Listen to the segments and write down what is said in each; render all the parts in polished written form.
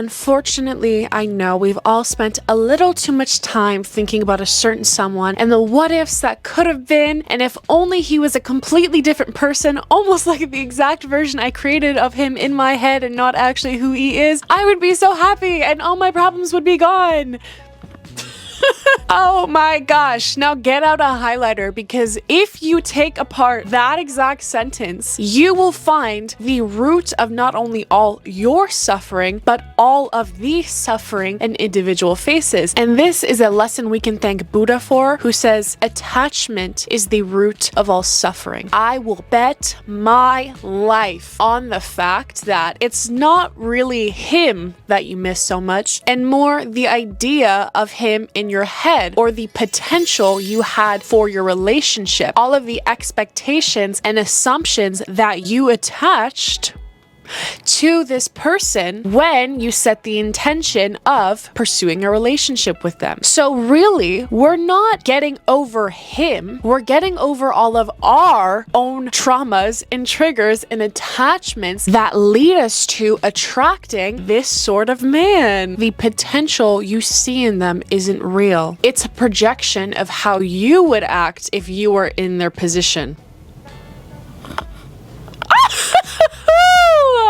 Unfortunately, I know we've all spent a little too much time thinking about a certain someone and the what ifs that could have been, and if only he was a completely different person, almost like the exact version I created of him in my head and not actually who he is, I would be so happy and all my problems would be gone. Oh my gosh, now get out a highlighter, because if you take apart that exact sentence, you will find the root of not only all your suffering, but all of the suffering an individual faces. And this is a lesson we can thank Buddha for, who says attachment is the root of all suffering. I will bet my life on the fact that it's not really him that you miss so much, and more the idea of him in your head, or the potential you had for your relationship, all of the expectations and assumptions that you attached to this person when you set the intention of pursuing a relationship with them. So really, we're not getting over him, we're getting over all of our own traumas and triggers and attachments that lead us to attracting this sort of man. The potential you see in them isn't real. It's a projection of how you would act if you were in their position.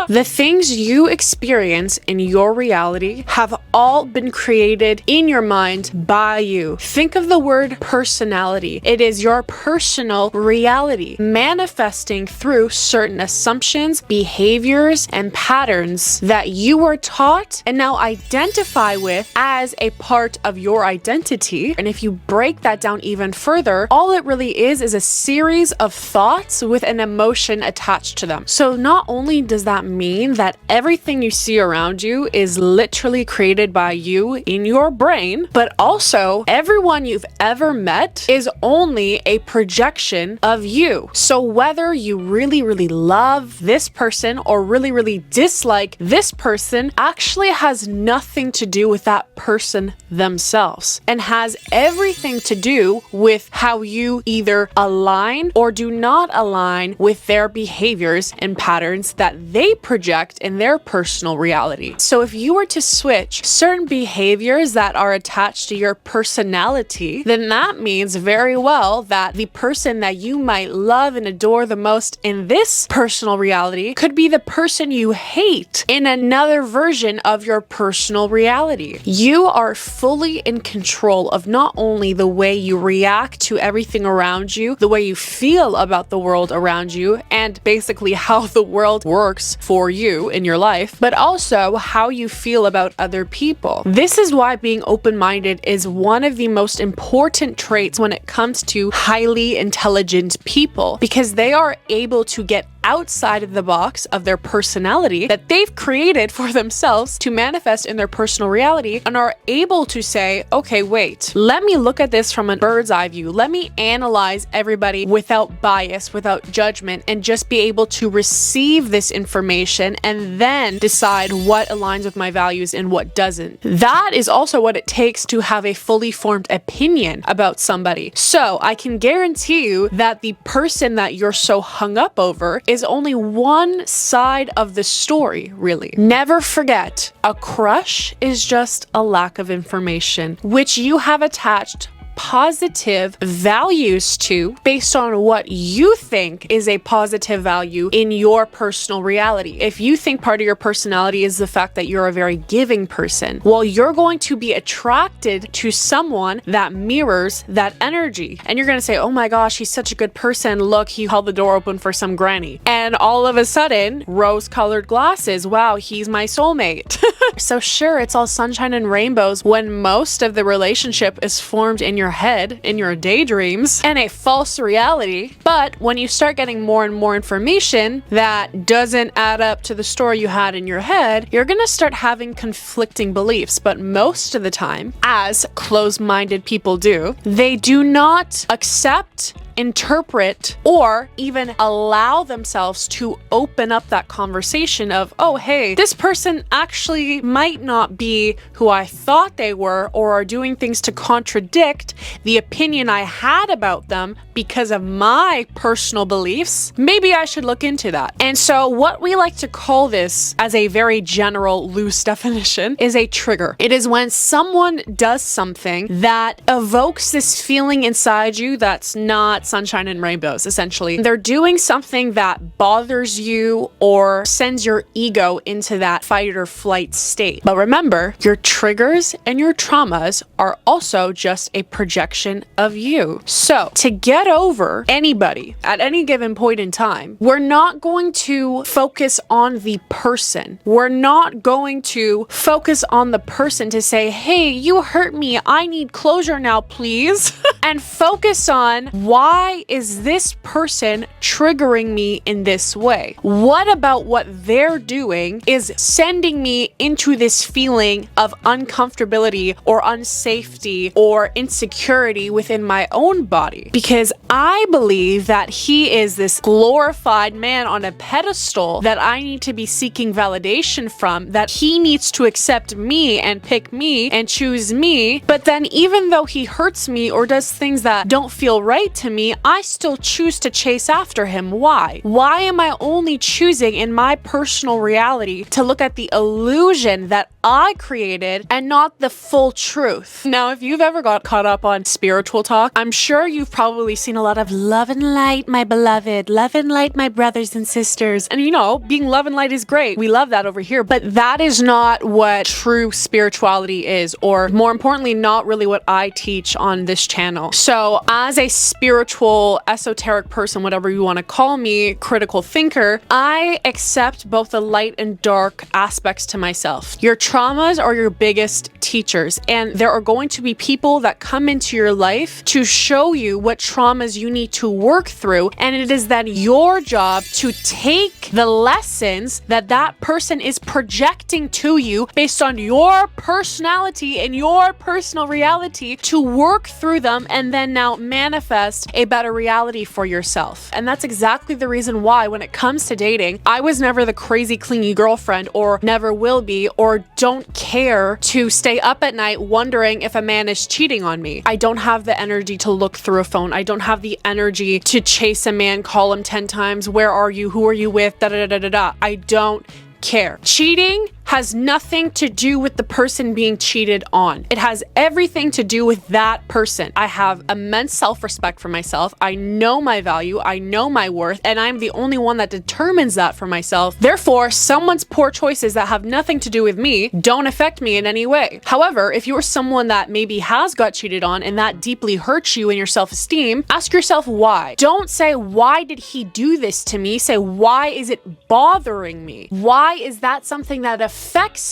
The things you experience in your reality have all been created in your mind by you. Think of the word personality. It is your personal reality, manifesting through certain assumptions, behaviors, and patterns that you were taught and now identify with as a part of your identity. And if you break that down even further, all it really is a series of thoughts with an emotion attached to them. So not only does that mean that everything you see around you is literally created by you in your brain, but also everyone you've ever met is only a projection of you. So whether you really, really love this person or really, really dislike this person actually has nothing to do with that person themselves, and has everything to do with how you either align or do not align with their behaviors and patterns that they project in their personal reality. So if you were to switch certain behaviors that are attached to your personality, then that means very well that the person that you might love and adore the most in this personal reality could be the person you hate in another version of your personal reality. You are fully in control of not only the way you react to everything around you, the way you feel about the world around you, and basically how the world works for you in your life, but also how you feel about other people. This is why being open-minded is one of the most important traits when it comes to highly intelligent people, because they are able to get outside of the box of their personality that they've created for themselves to manifest in their personal reality, and are able to say, okay, wait, let me look at this from a bird's eye view. Let me analyze everybody without bias, without judgment, and just be able to receive this information and then decide what aligns with my values and what doesn't. That is also what it takes to have a fully formed opinion about somebody. So I can guarantee you that the person that you're so hung up over is only one side of the story, really. Never forget, a crush is just a lack of information, which you have attached positive values to based on what you think is a positive value in your personal reality. If you think part of your personality is the fact that you're a very giving person, well, you're going to be attracted to someone that mirrors that energy. And you're going to say, oh my gosh, he's such a good person. Look, he held the door open for some granny. And all of a sudden, rose-colored glasses. Wow, he's my soulmate. So sure, it's all sunshine and rainbows when most of the relationship is formed in your head, in your daydreams, and a false reality. But when you start getting more and more information that doesn't add up to the story you had in your head, you're gonna start having conflicting beliefs. But most of the time, as closed-minded people do, they do not accept interpret or even allow themselves to open up that conversation of, oh, hey, this person actually might not be who I thought they were, or are doing things to contradict the opinion I had about them because of my personal beliefs. Maybe I should look into that. And so what we like to call this, as a very general, loose definition, is a trigger. It is when someone does something that evokes this feeling inside you that's not sunshine and rainbows, essentially. They're doing something that bothers you or sends your ego into that fight or flight state. But remember, your triggers and your traumas are also just a projection of you. So to get over anybody at any given point in time, we're not going to focus on the person. We're not going to focus on the person to say, hey, you hurt me, I need closure now, please. And focus on, why is this person triggering me in this way? What about what they're doing is sending me into this feeling of uncomfortability or unsafety or insecurity within my own body? Because I believe that he is this glorified man on a pedestal that I need to be seeking validation from, that he needs to accept me and pick me and choose me. But then even though he hurts me or does things that don't feel right to me, I still choose to chase after him. Why? Why am I only choosing in my personal reality to look at the illusion that I created and not the full truth? Now, if you've ever got caught up on spiritual talk, I'm sure you've probably seen a lot of love and light, my beloved, love and light, my brothers and sisters. And you know, being love and light is great. We love that over here, but that is not what true spirituality is, or more importantly, not really what I teach on this channel. So as a spiritual, esoteric person, whatever you want to call me, critical thinker, I accept both the light and dark aspects to myself. Your traumas are your biggest teachers, and there are going to be people that come into your life to show you what traumas you need to work through, and it is then your job to take the lessons that that person is projecting to you based on your personality and your personal reality to work through them, and then now manifest a better reality for yourself. And that's exactly the reason why when it comes to dating, I was never the crazy clingy girlfriend, or never will be, or don't care to stay up at night wondering if a man is cheating on me. I don't have the energy to look through a phone. I don't have the energy to chase a man, call him 10 times, where are you, who are you with, da da da da da. I don't care. Cheating has nothing to do with the person being cheated on. It has everything to do with that person. I have immense self-respect for myself. I know my value. I know my worth, and I'm the only one that determines that for myself. Therefore, someone's poor choices that have nothing to do with me don't affect me in any way. However, if you're someone that maybe has got cheated on and that deeply hurts you in your self-esteem, ask yourself why. Don't say, why did he do this to me? Say, why is it bothering me? Why is that something that affects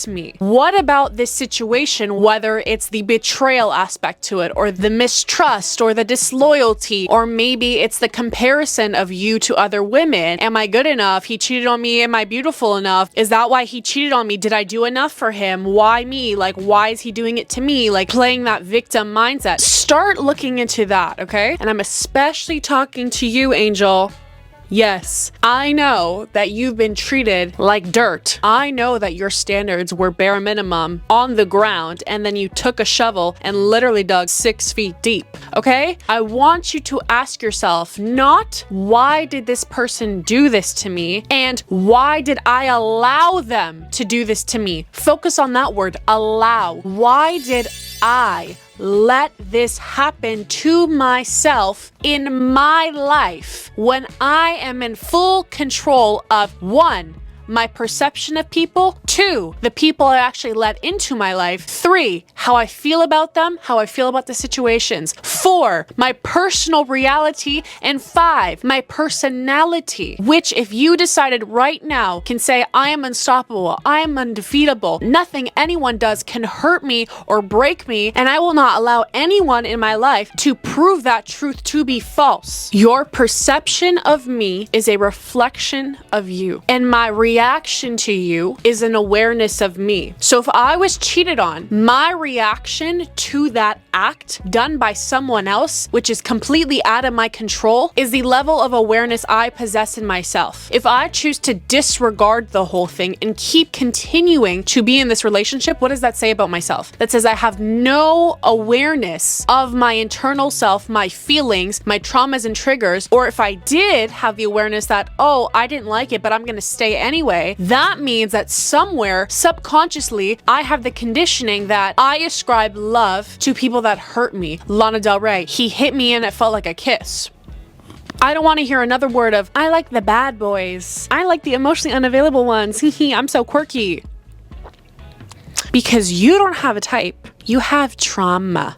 me? What about this situation, whether it's the betrayal aspect to it, or the mistrust, or the disloyalty, or maybe it's the comparison of you to other women? Am I good enough? He cheated on me. Am I beautiful enough? Is that why he cheated on me? Did I do enough for him? Why me? Like, why is he doing it to me? Like, playing that victim mindset. Start looking into that, okay? And I'm especially talking to you, Angel. Yes, I know that you've been treated like dirt. I know that your standards were bare minimum on the ground, and then you took a shovel and literally dug 6 feet deep, okay? I want you to ask yourself, not why did this person do this to me, and why did I allow them to do this to me? Focus on that word, allow. Why did I let this happen to myself in my life when I am in full control of 1, my perception of people, 2, the people I actually let into my life, 3, how I feel about them, how I feel about the situations, 4, my personal reality, and 5, my personality, which if you decided right now can say, I am unstoppable, I am undefeatable, nothing anyone does can hurt me or break me, and I will not allow anyone in my life to prove that truth to be false. Your perception of me is a reflection of you, and my reality reaction to you is an awareness of me. So if I was cheated on, my reaction to that act done by someone else, which is completely out of my control, is the level of awareness I possess in myself. If I choose to disregard the whole thing and keep continuing to be in this relationship, what does that say about myself? That says I have no awareness of my internal self, my feelings, my traumas and triggers. Or if I did have the awareness that, oh, I didn't like it, but I'm gonna stay anyway, that means that somewhere subconsciously I have the conditioning that I ascribe love to people that hurt me. Lana Del Rey, he hit me and it felt like a kiss. I don't want to hear another word of, I like the bad boys. I like the emotionally unavailable ones. I'm so quirky. Because you don't have a type. You have trauma.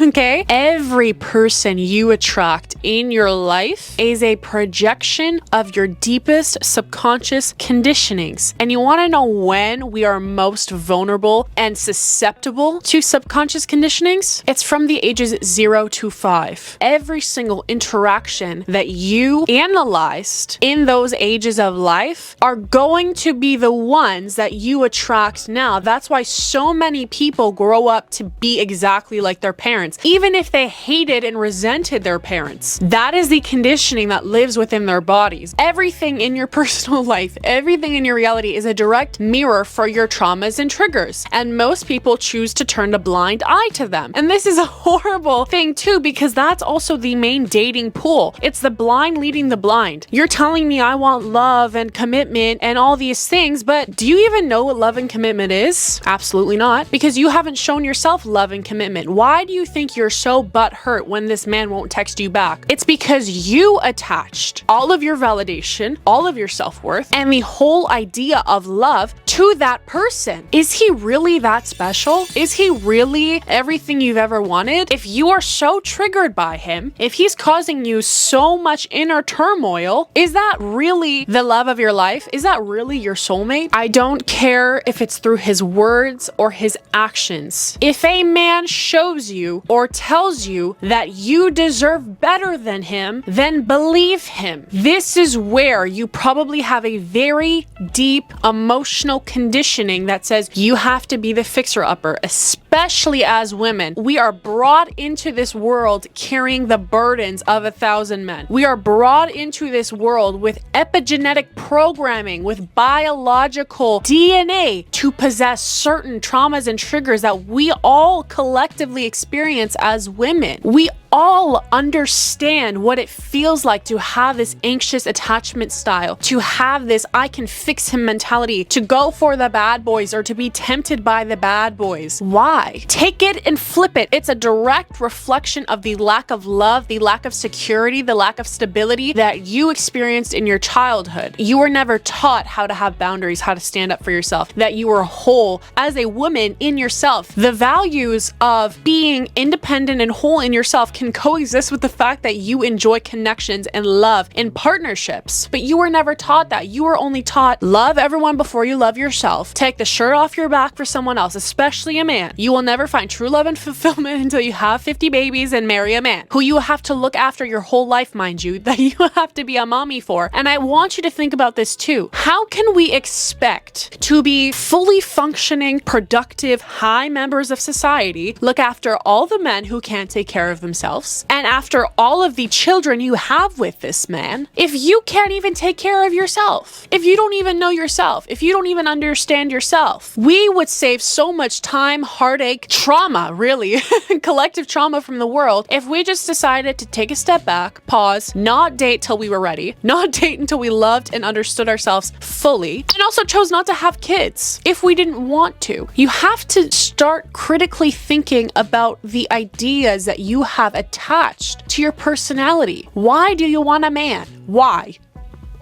Okay? Every person you attract in your life is a projection of your deepest subconscious conditionings. And you want to know when we are most vulnerable and susceptible to subconscious conditionings? It's from the ages 0 to 5. Every single interaction that you analyzed in those ages of life are going to be the ones that you attract now. That's why so many people grow up to be exactly like their parents, even if they hated and resented their parents. That is the conditioning that lives within their bodies. Everything in your personal life, everything in your reality is a direct mirror for your traumas and triggers. And most people choose to turn a blind eye to them. And this is a horrible thing too, because that's also the main dating pool. It's the blind leading the blind. You're telling me I want love and commitment and all these things, but do you even know what love and commitment is? Absolutely not, because you haven't shown yourself love and commitment. Why do you think you're so butthurt when this man won't text you back? It's because you attached all of your validation, all of your self-worth, and the whole idea of love to that person. Is he really that special? Is he really everything you've ever wanted? If you are so triggered by him, if he's causing you so much inner turmoil, is that really the love of your life? Is that really your soulmate? I don't care if it's through his words or his actions. If a man shows you or tells you that you deserve better than him, then believe him. This is where you probably have a very deep emotional conditioning that says you have to be the fixer-upper, especially as women. We are brought into this world carrying the burdens of 1,000 men. We are brought into this world with epigenetic programming, with biological DNA to possess certain traumas and triggers that we all collectively experience as women. We all understand what it feels like to have this anxious attachment style, to have this I can fix him mentality, to go for the bad boys or to be tempted by the bad boys. Why? Take it and flip it. It's a direct reflection of the lack of love, the lack of security, the lack of stability that you experienced in your childhood. You were never taught how to have boundaries, how to stand up for yourself, that you were whole as a woman in yourself. The values of being independent and whole in yourself can coexist with the fact that you enjoy connections and love in partnerships. But you were never taught that. You were only taught love everyone before you love yourself. Take the shirt off your back for someone else, especially a man. You will never find true love and fulfillment until you have 50 babies and marry a man who you have to look after your whole life, mind you, that you have to be a mommy for. And I want you to think about this too. How can we expect to be fully functioning, productive, high members of society, look after all the men who can't take care of themselves, and after all of the children you have with this man, if you can't even take care of yourself, if you don't even know yourself, if you don't even understand yourself? We would save so much time, heartache, trauma, really, collective trauma from the world if we just decided to take a step back, pause, not date till we were ready, not date until we loved and understood ourselves fully, and also chose not to have kids if we didn't want to. You have to start critically thinking about the ideas that you have attached to your personality. Why do you want a man? Why?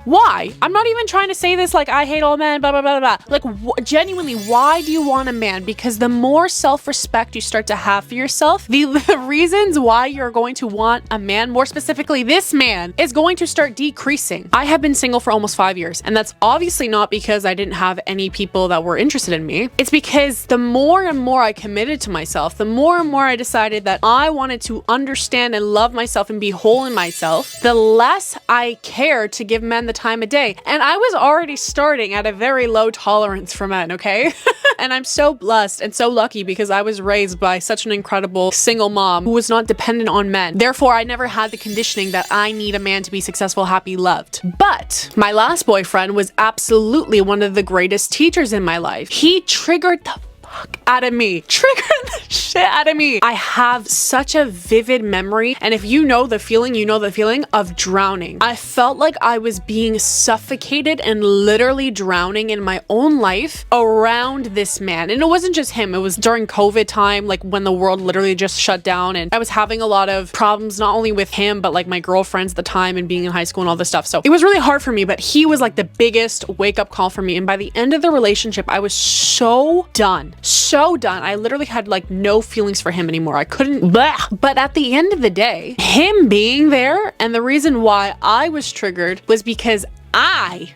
Why? I'm not even trying to say this like I hate all men, blah, blah, blah, blah. Like, genuinely, why do you want a man? Because the more self-respect you start to have for yourself, the reasons why you're going to want a man, more specifically this man, is going to start decreasing. I have been single for almost 5 years, and that's obviously not because I didn't have any people that were interested in me. It's because the more and more I committed to myself, the more and more I decided that I wanted to understand and love myself and be whole in myself, the less I cared to give men the the time of day. And I was already starting at a very low tolerance for men, okay? And I'm so blessed and so lucky because I was raised by such an incredible single mom who was not dependent on men. Therefore, I never had the conditioning that I need a man to be successful, happy, loved. But my last boyfriend was absolutely one of the greatest teachers in my life. He triggered the fuck out of me. Triggered the shit out of me. I have such a vivid memory, and if you know the feeling, you know the feeling of drowning. I felt like I was being suffocated and literally drowning in my own life around this man. And it wasn't just him. It was during COVID time, like when the world literally just shut down, and I was having a lot of problems, not only with him, but like my girlfriends at the time and being in high school and all this stuff. So it was really hard for me, but he was like the biggest wake up call for me. And by the end of the relationship, I was so done. So done. I literally had like no feelings for him anymore. I couldn't, blah. But at the end of the day, him being there, and the reason why I was triggered was because I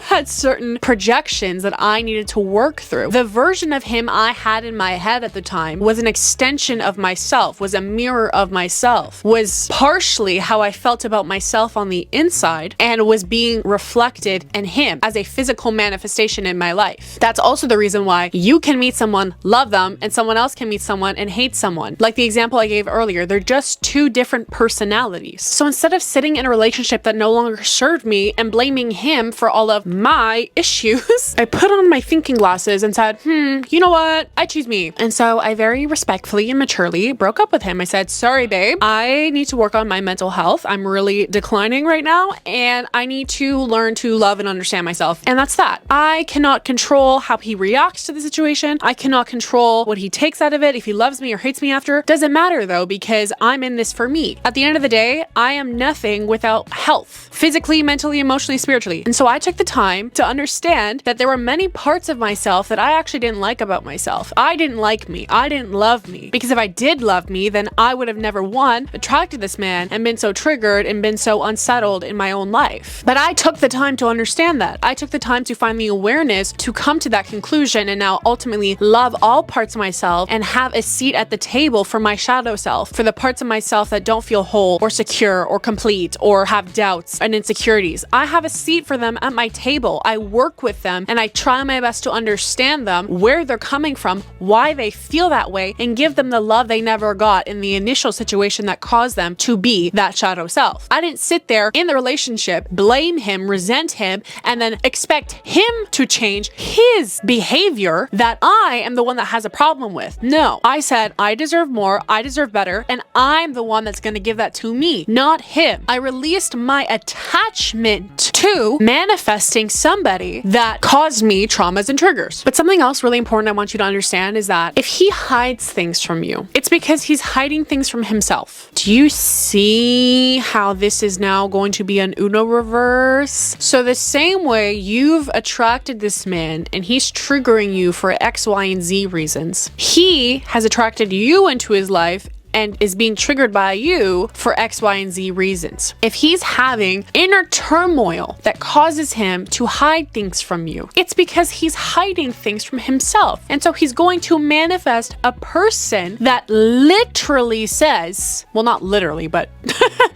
had certain projections that I needed to work through. The version of him I had in my head at the time was an extension of myself, was a mirror of myself, was partially how I felt about myself on the inside, and was being reflected in him as a physical manifestation in my life. That's also the reason why you can meet someone, love them, and someone else can meet someone and hate someone. Like the example I gave earlier, they're just two different personalities. So instead of sitting in a relationship that no longer served me and blaming him for all of my issues, I put on my thinking glasses and said, you know what? I choose me. And so I very respectfully and maturely broke up with him. I said, sorry, babe, I need to work on my mental health. I'm really declining right now, and I need to learn to love and understand myself. And that's that. I cannot control how he reacts to the situation. I cannot control what he takes out of it, if he loves me or hates me after. Doesn't matter though, because I'm in this for me. At the end of the day, I am nothing without health, physically, mentally, emotionally, spiritually. And so I took the time to understand that there were many parts of myself that I actually didn't like about myself. I didn't like me. I didn't love me. Because if I did love me, then I would have never, one, attracted this man and been so triggered and been so unsettled in my own life. But I took the time to understand that. I took the time to find the awareness to come to that conclusion, and now ultimately love all parts of myself and have a seat at the table for my shadow self, for the parts of myself that don't feel whole or secure or complete or have doubts and insecurities. I have a seat for them at my table. I work with them and I try my best to understand them, where they're coming from, why they feel that way, and give them the love they never got in the initial situation that caused them to be that shadow self. I didn't sit there in the relationship, blame him, resent him, and then expect him to change his behavior that I am the one that has a problem with. No, I said, I deserve more, I deserve better, and I'm the one that's going to give that to me, not him. I released my attachment to manifesting somebody that caused me traumas and triggers. But something else really important I want you to understand is that if he hides things from you, it's because he's hiding things from himself. Do you see how this is now going to be an Uno reverse? So the same way you've attracted this man and he's triggering you for X, Y, and Z reasons, he has attracted you into his life and is being triggered by you for X, Y, and Z reasons. If he's having inner turmoil that causes him to hide things from you, it's because he's hiding things from himself. And so he's going to manifest a person that literally says, well, not literally, but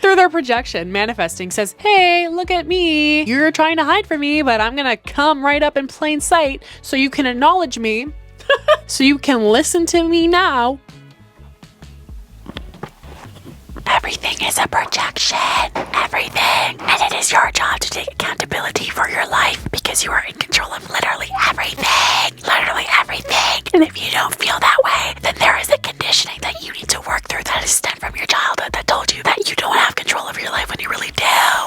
through their projection, manifesting says, hey, look at me. You're trying to hide from me, but I'm gonna come right up in plain sight so you can acknowledge me, so you can listen to me now. Everything is a projection. Everything. And it is your job to take accountability for your life because you are in control of literally everything. Literally everything. And if you don't feel that way, then there is a conditioning that you need to work through that is stemmed from your childhood that told you that you don't have control of your life when you really do.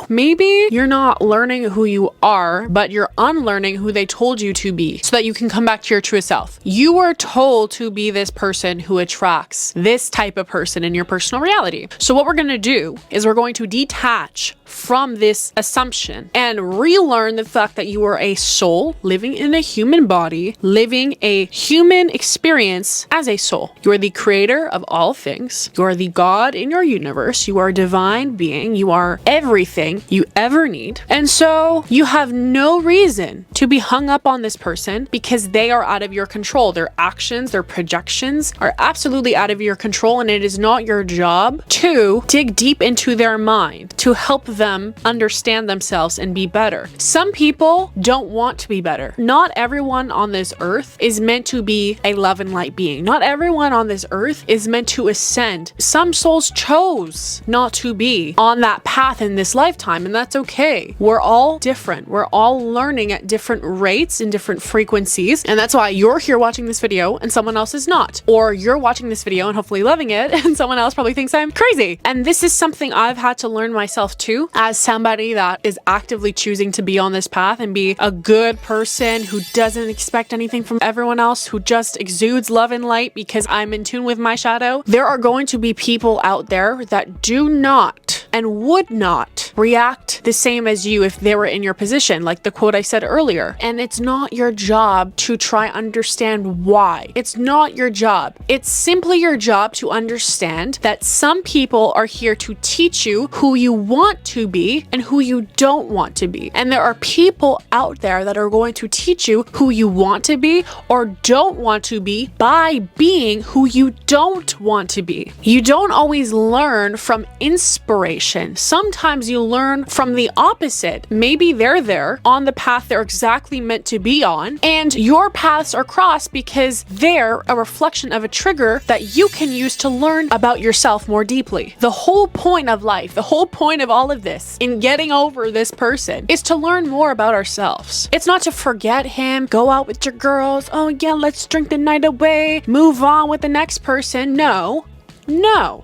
Maybe you're not learning who you are, but you're unlearning who they told you to be so that you can come back to your true self. You were told to be this person who attracts this type of person in your personal reality. So what we're going to do is we're going to detach from this assumption and relearn the fact that you are a soul living in a human body, living a human experience as a soul. You are the creator of all things. You are the God in your universe. You are a divine being. You are everything. you ever need. And so you have no reason to be hung up on this person because they are out of your control. Their actions, their projections are absolutely out of your control, and it is not your job to dig deep into their mind to help them understand themselves and be better. Some people don't want to be better. Not everyone on this earth is meant to be a love and light being. Not everyone on this earth is meant to ascend. Some souls chose not to be on that path in this lifetime, and that's okay. We're all different. We're all learning at different rates and different frequencies, and that's why you're here watching this video and someone else is not. Or you're watching this video and hopefully loving it, and someone else probably thinks I'm crazy. And this is something I've had to learn myself too, as somebody that is actively choosing to be on this path and be a good person who doesn't expect anything from everyone else, who just exudes love and light because I'm in tune with my shadow. There are going to be people out there that do not and would not react the same as you if they were in your position, like the quote I said earlier. And it's not your job to try understand why. It's not your job. It's simply your job to understand that some people are here to teach you who you want to be and who you don't want to be. And there are people out there that are going to teach you who you want to be or don't want to be by being who you don't want to be. You don't always learn from inspiration. Sometimes you learn from the opposite. Maybe they're there on the path they're exactly meant to be on, and your paths are crossed because they're a reflection of a trigger that you can use to learn about yourself more deeply. The whole point of life, the whole point of all of this in getting over this person is to learn more about ourselves. It's not to forget him, go out with your girls, oh yeah, let's drink the night away, move on with the next person. No,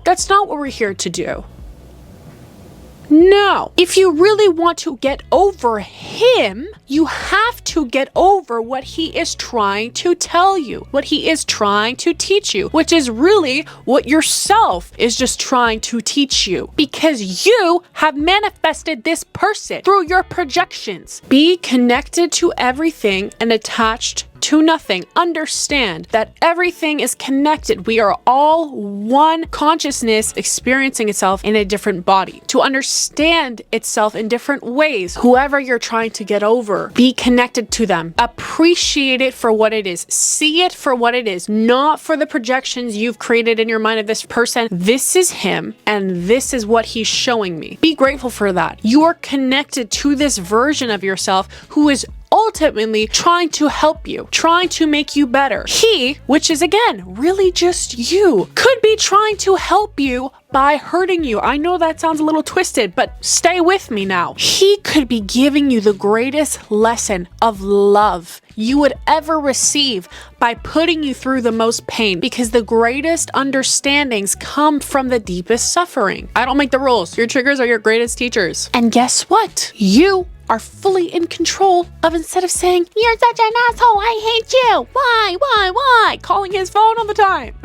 that's not what we're here to do. No. If you really want to get over him, you have to get over what he is trying to tell you, what he is trying to teach you, which is really what yourself is just trying to teach you, because you have manifested this person through your projections. Be connected to everything and attached to nothing. Understand that everything is connected. We are all one consciousness experiencing itself in a different body to understand itself in different ways. Whoever you're trying to get over, be connected to them. Appreciate it for what it is. See it for what it is, not for the projections you've created in your mind of this person. This is him and this is what he's showing me. Be grateful for that. You are connected to this version of yourself who is ultimately trying to help you, trying to make you better. He, which is again, really just you, could be trying to help you by hurting you. I know that sounds a little twisted, but stay with me now. He could be giving you the greatest lesson of love you would ever receive by putting you through the most pain, because the greatest understandings come from the deepest suffering. I don't make the rules. Your triggers are your greatest teachers. And guess what? You are fully in control of, instead of saying, "You're such an asshole, I hate you. Why? Calling his phone all the time."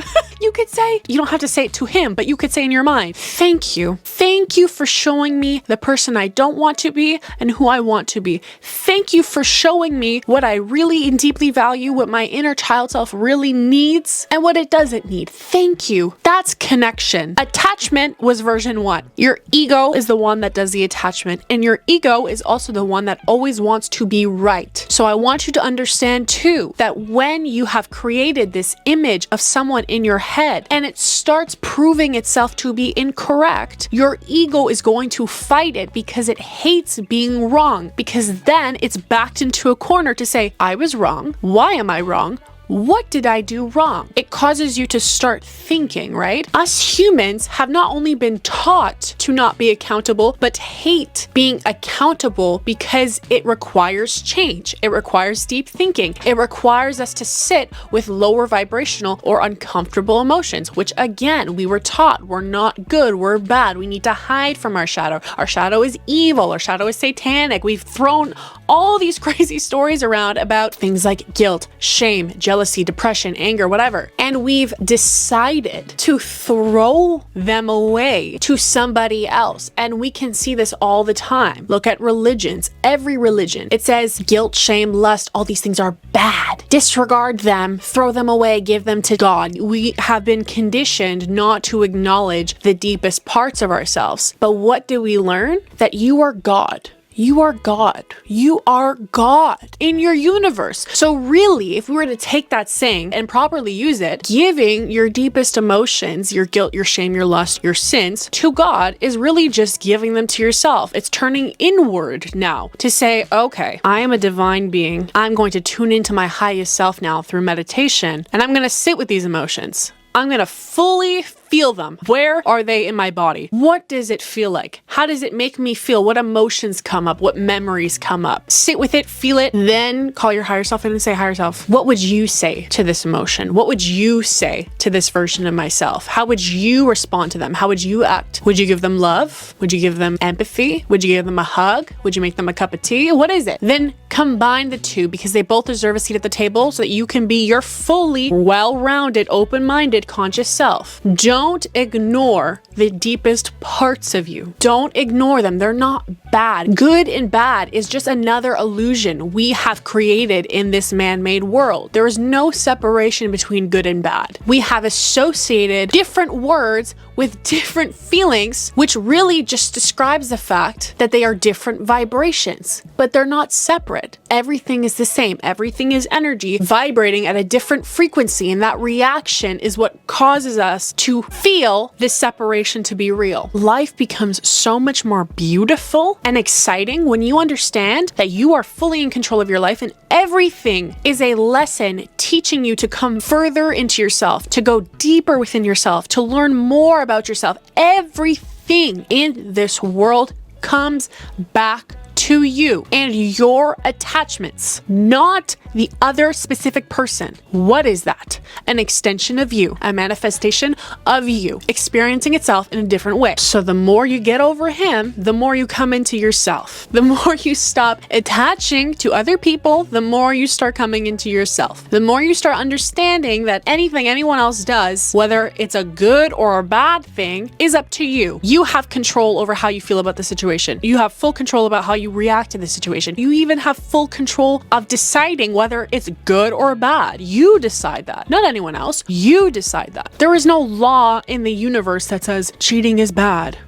You could say, you don't have to say it to him, but you could say in your mind, "Thank you. Thank you for showing me the person I don't want to be and who I want to be. Thank you for showing me what I really and deeply value, what my inner child self really needs and what it doesn't need. Thank you." That's connection. Attachment was version 1. Your ego is the one that does the attachment, and your ego is also the one that always wants to be right. So I want you to understand too that when you have created this image of someone in your head and it starts proving itself to be incorrect, your ego is going to fight it because it hates being wrong, because then it's backed into a corner to say, "I was wrong. Why am I wrong? What did I do wrong?" It causes you to start thinking, right? Us humans have not only been taught to not be accountable, but hate being accountable because it requires change. It requires deep thinking. It requires us to sit with lower vibrational or uncomfortable emotions, which again, we were taught we're not good, we're bad. We need to hide from our shadow. Our shadow is evil. Our shadow is satanic. We've thrown all these crazy stories around about things like guilt, shame, jealousy, depression, anger, whatever. and we've decided to throw them away to somebody else. And we can see this all the time. Look at religions. Every religion, it says guilt, shame, lust, all these things are bad. Disregard them, throw them away, give them to God. We have been conditioned not to acknowledge the deepest parts of ourselves. But what do we learn? That you are God. You are God. You are God in your universe. So really, if we were to take that saying and properly use it, giving your deepest emotions, your guilt, your shame, your lust, your sins to God is really just giving them to yourself. It's turning inward now to say, okay, I am a divine being. I'm going to tune into my highest self now through meditation, and I'm going to sit with these emotions. I'm going to fully feel them. Where are they in my body? What does it feel like? How does it make me feel? What emotions come up? What memories come up? Sit with it, feel it, then call your higher self in and say, higher self, what would you say to this emotion? What would you say to this version of myself? How would you respond to them? How would you act? Would you give them love? Would you give them empathy? Would you give them a hug? Would you make them a cup of tea? What is it? Then combine the two, because they both deserve a seat at the table so that you can be your fully well-rounded, open-minded, conscious self. Don't ignore the deepest parts of you. Don't ignore them. They're not bad. Good and bad is just another illusion we have created in this man-made world. There is no separation between good and bad. We have associated different words with different feelings, which really just describes the fact that they are different vibrations, but they're not separate. Everything is the same. Everything is energy vibrating at a different frequency, and that reaction is what causes us to feel this separation to be real. Life becomes so much more beautiful and exciting when you understand that you are fully in control of your life, and everything is a lesson teaching you to come further into yourself, to go deeper within yourself, to learn more about yourself. Everything in this world comes back to you and your attachments, not the other specific person. What is that? An extension of you, a manifestation of you, experiencing itself in a different way. So the more you get over him, the more you come into yourself. The more you stop attaching to other people, the more you start coming into yourself. The more you start understanding that anything anyone else does, whether it's a good or a bad thing, is up to you. You have control over how you feel about the situation. You have full control about how you react to the situation. You even have full control of deciding whether it's good or bad. You decide that, not anyone else. You decide that. There is no law in the universe that says cheating is bad.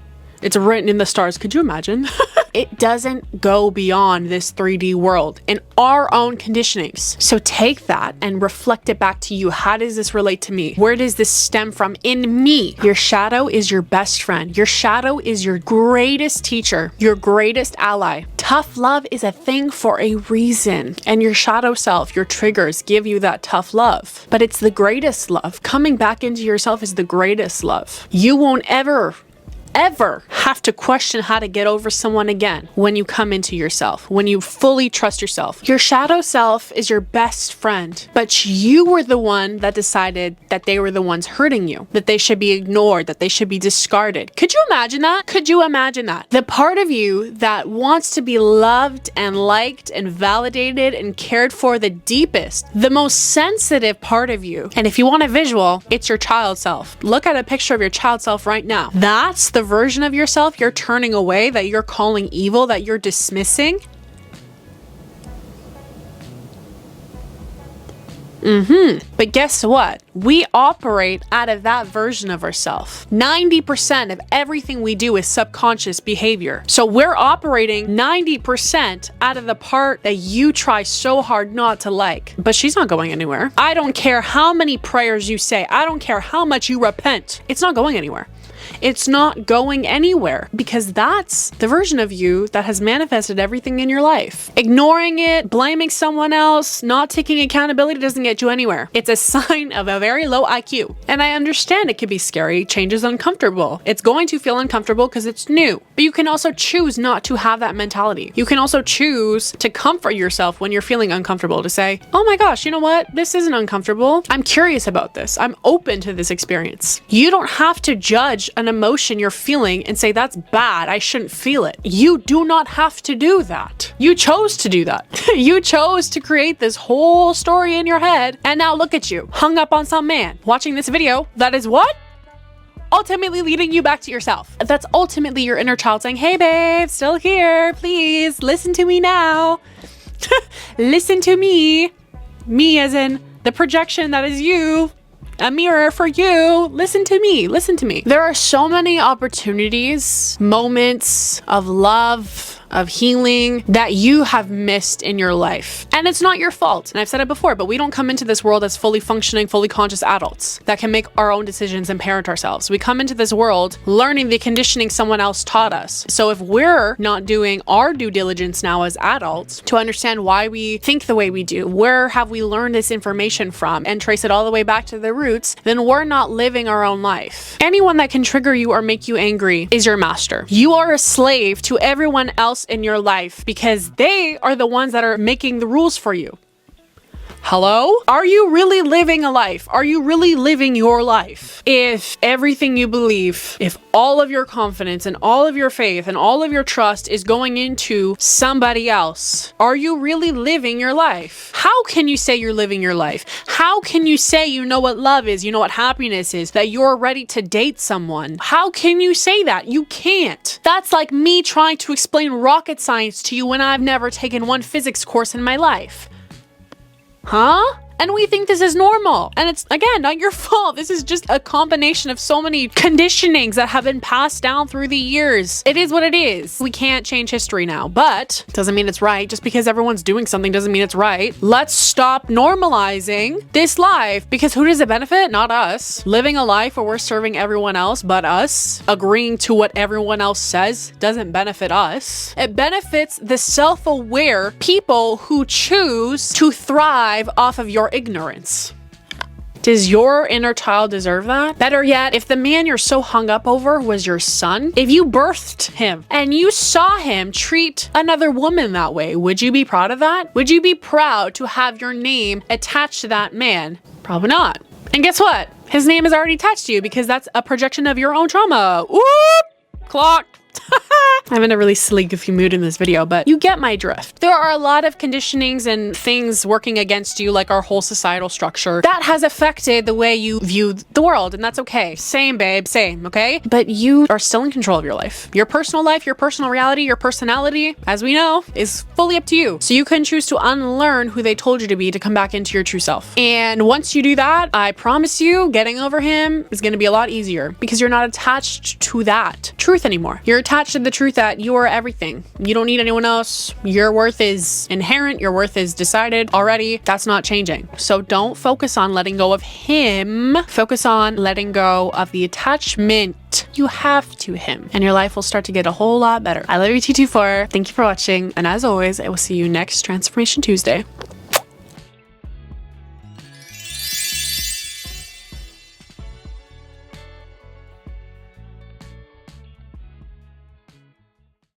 It's written in the stars. Could you imagine? It doesn't go beyond this 3D world and our own conditionings. So take that and reflect it back to you. How does this relate to me? Where does this stem from in me? Your shadow is your best friend. Your shadow is your greatest teacher, your greatest ally. Tough love is a thing for a reason. And your shadow self, your triggers, give you that tough love. But it's the greatest love. Coming back into yourself is the greatest love. You won't ever have to question how to get over someone again when you come into yourself, when you fully trust yourself. Your shadow self is your best friend, but you were the one that decided that they were the ones hurting you, that they should be ignored, that they should be discarded. Could you imagine that? Could you imagine that? The part of you that wants to be loved and liked and validated and cared for the deepest, the most sensitive part of you. And if you want a visual, it's your child self. Look at a picture of your child self right now. That's the version of yourself you're turning away, that you're calling evil, that you're dismissing. But guess what? We operate out of that version of ourselves. 90% of everything we do is subconscious behavior. So we're operating 90% out of the part that you try so hard not to like. But she's not going anywhere. I don't care how many prayers you say. I don't care how much you repent. It's not going anywhere. It's not going anywhere, because that's the version of you that has manifested everything in your life. Ignoring it, blaming someone else, not taking accountability doesn't get you anywhere. It's a sign of a very low IQ. And I understand it can be scary. Change is uncomfortable. It's going to feel uncomfortable because it's new. But you can also choose not to have that mentality. You can also choose to comfort yourself when you're feeling uncomfortable, to say, oh my gosh, you know what? This isn't uncomfortable. I'm curious about this. I'm open to this experience. You don't have to judge an emotion you're feeling and say, that's bad, I shouldn't feel it. You do not have to do that. You chose to do that. You chose to create this whole story in your head, and now look at you, hung up on some man, watching this video that is what? Ultimately leading you back to yourself. That's ultimately your inner child saying, hey babe, still here, please listen to me now. Listen to me. Me as in the projection that is you. A mirror for you. Listen to me. Listen to me. There are so many opportunities, moments of love, of healing that you have missed in your life. And it's not your fault. And I've said it before, but we don't come into this world as fully functioning, fully conscious adults that can make our own decisions and parent ourselves. We come into this world learning the conditioning someone else taught us. So if we're not doing our due diligence now as adults to understand why we think the way we do, where have we learned this information from, and trace it all the way back to the roots, then we're not living our own life. Anyone that can trigger you or make you angry is your master. You are a slave to everyone else in your life because they are the ones that are making the rules for you. Hello? Are you really living a life? Are you really living your life? If everything you believe, if all of your confidence and all of your faith and all of your trust is going into somebody else, are you really living your life? How can you say you're living your life? How can you say you know what love is, you know what happiness is, that you're ready to date someone? How can you say that? You can't. That's like me trying to explain rocket science to you when I've never taken one physics course in my life. Huh? And we think this is normal. And it's, again, not your fault. This is just a combination of so many conditionings that have been passed down through the years. It is what it is. We can't change history now, but it doesn't mean it's right. Just because everyone's doing something doesn't mean it's right. Let's stop normalizing this life, because who does it benefit? Not us. Living a life where we're serving everyone else but us, agreeing to what everyone else says, doesn't benefit us. It benefits the self-aware people who choose to thrive off of your ignorance. Does your inner child deserve that? Better yet, if the man you're so hung up over was your son, if you birthed him and you saw him treat another woman that way, would you be proud of that? Would you be proud to have your name attached to that man? Probably not. And guess what? His name is already attached to you because that's a projection of your own trauma. Whoop! Clock. I'm in a really silly, goofy mood in this video, but you get my drift. There are a lot of conditionings and things working against you, like our whole societal structure, that has affected the way you view the world, and that's okay. Same, babe, same, okay? But you are still in control of your life. Your personal life, your personal reality, your personality, as we know, is fully up to you. So you can choose to unlearn who they told you to be to come back into your true self. And once you do that, I promise you, getting over him is going to be a lot easier because you're not attached to that truth anymore. You're attached to the truth that you are everything. You don't need anyone else. Your worth is inherent. Your worth is decided already. That's not changing. So don't focus on letting go of him. Focus on letting go of the attachment you have to him, and your life will start to get a whole lot better. I love you, T24. Thank you for watching. And as always, I will see you next Transformation Tuesday.